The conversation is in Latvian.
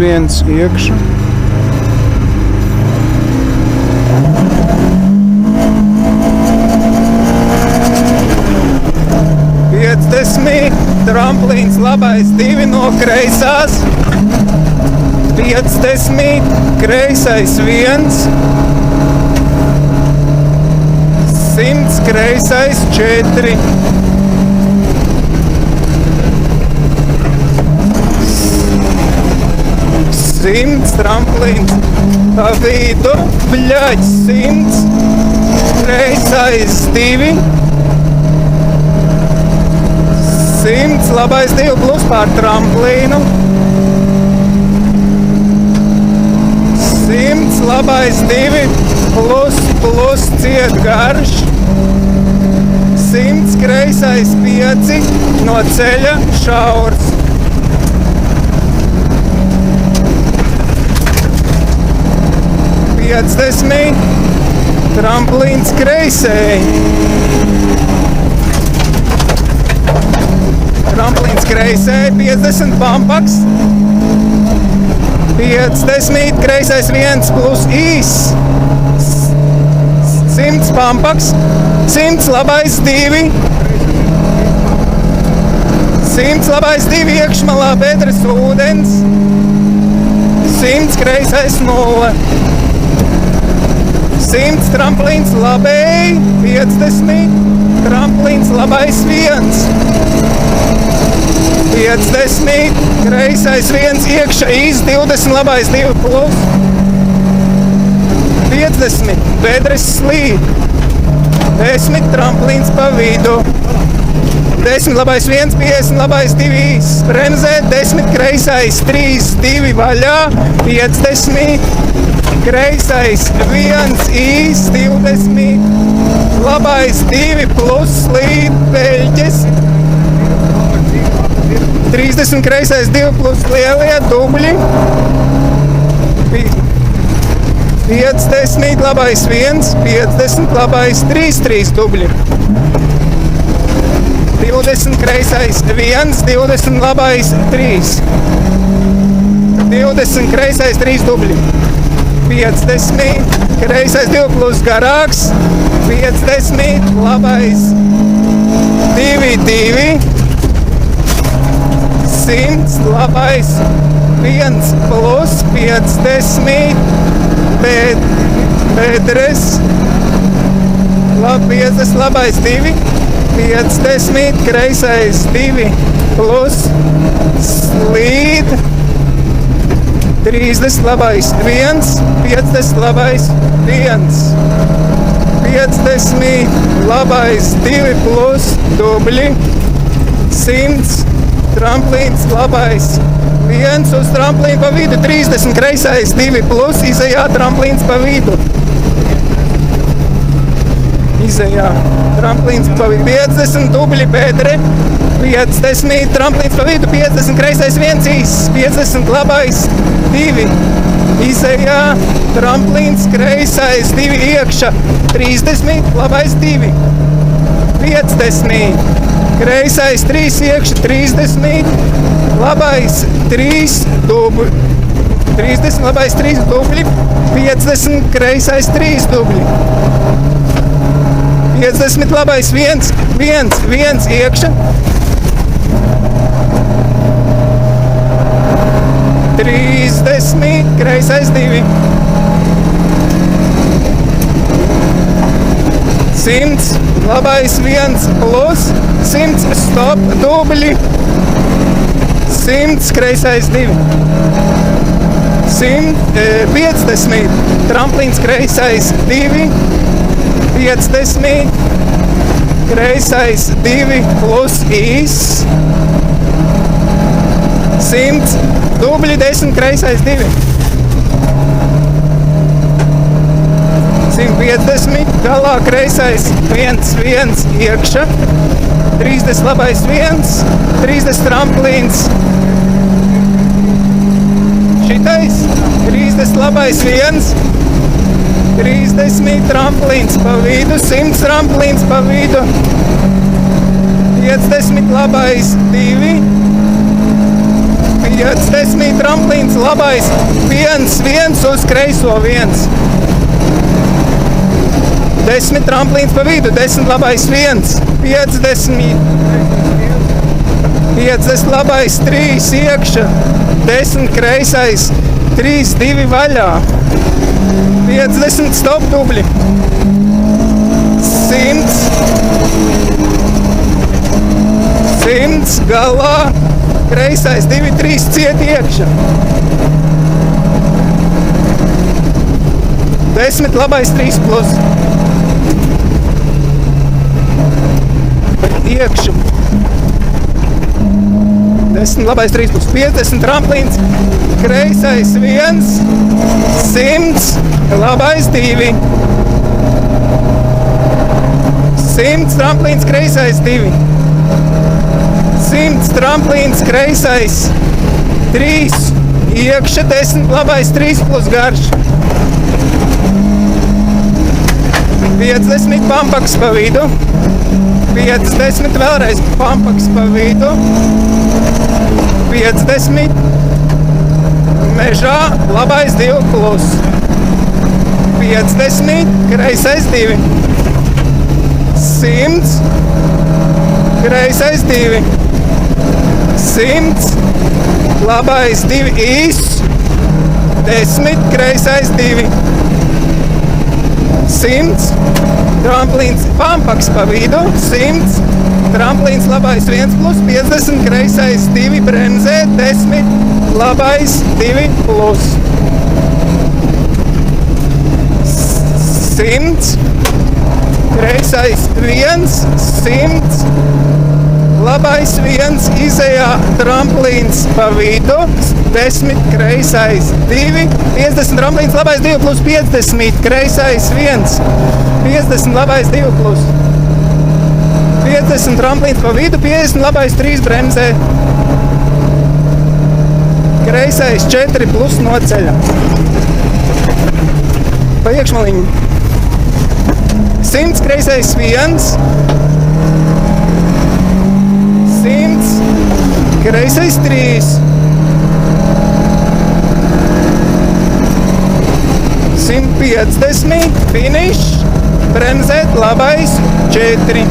viens iekšā. Tramplīns labais 2 no kreisās, 50, kreisais 1, 100, kreisais 4, 100, tramplīns pa vidu, 100, kreisais 2, 100, labais 2 plus pār tramplīnu. 100, labais 2 plus ciet garš. 100, kreisais 5 no ceļa šaurs. $50, tramplīns kreisēji. Tramplīns kreisē, 50 pampaks, 50, kreisais 1 plus īs, 100 pampaks, 100 labais 2, 100 labais 2 iekšmalā bedres ūdens, 100 kreisais 0, 100 tramplīns labēji, 50, tramplīns labais 1, 50, kreisais 1 iekšā īs, 20, labais 2 plus, 50, bedres slīd, 10, tramplīns pa vidu, 10, labais 1, 50, labais 2 īs, bremzē, 10, kreisais 3, 2 vaļā, 50, kreisais 1 īs, 20, labais 2 plus slīd, peļķes, 30, kreisais 2 plus lielie dubļi, 50, labais 1, 50, labais 3, 3 dubļi, 20, kreisais 1, 20, labais 3, 20, kreisais 3 dubļi, 50, kreisais 2 plus garāks, 50, labais 2, 2, 100, labais 1 plus 50, bedres, 50, labais 2, 50, kreisais 2 plus slīd, 30, labais 1, 50, labais 1, 50, labais 2 plus dubļi, 100, tramplīns labais 1 uz tramplīnu pa vidu, 30, kreisais 2 plus, izejā tramplīns pa vidu. Izejā tramplīns pa vidu, 50, dubļi bedre, 50, tramplīns pa vidu, 50, kreisais 1 īs, 50, labais 2. Izejā tramplīns, kreisais 2 iekšā, 30, labais 2. 50. Kreisais 3 iekšā, 30, labais 3 dubļi, 30, labais 3 dubļi, 50, kreisais 3 dubļi, 50, labais 1, 1 iekšā, 30, kreisais 2, 100, labais 1 plus, 100, stop, dubļi, 100, kreisais 2, 50, tramplīns kreisais 2, 50, kreisais 2 plus īs, 100, dubļi 10, kreisais 2. 150, galā kreisais 1 iekšā, 30 labais 1, 30 tramplīns, šitais, 30 labais 1, 30 tramplīns pa vidu, 100 tramplīns pa vidu, 50 labais 2, 50 tramplīns labais, 1 uz kreiso 1. 10 tramplīns pa vidu, 10 labais 1, 50 labais 3 iekša, 10 kreisais 3, 2 vaļā, 50 stop dubļi, 100 galā, kreisais 2, 3 ciet iekša, 10 labais 3 plus, iekšu, 10 labais 3 plus, 50 tramplīns, kreisais 1, 100, labais 2, 100 tramplīns, kreisais 2, 100 tramplīns, kreisais 3, iekša 10, labais 3 plus garš, 50 pampaks pa vidu, 50 vēlreiz pampaks pa vidu, 50 mežā, labais 2 plus, 50 kreisais 2, 100 kreisais 2, 100 labais 2 īs, 10 kreisais 2, 100 tramplīns pampaks pa vidu, 100 tramplīns labais 1 plus, 50 kreisais 2 bremzē, 10 labais 2 plus, 100 kreisais 1, 100 labais 1 izejā tramplīns pa vidu, 10 kreisais 2, 50 tramplīns labais 2 plus, 50 kreisais 1, 50 labais 2 plus, 50 tramplīns pa vidu, 50 labais 3 bremzē, kreisais 4 plus no ceļa. Pa iekšmaliņu. 100 kreisais 1, 100 kreisais 3, 150 finish, bremzēt labais 4.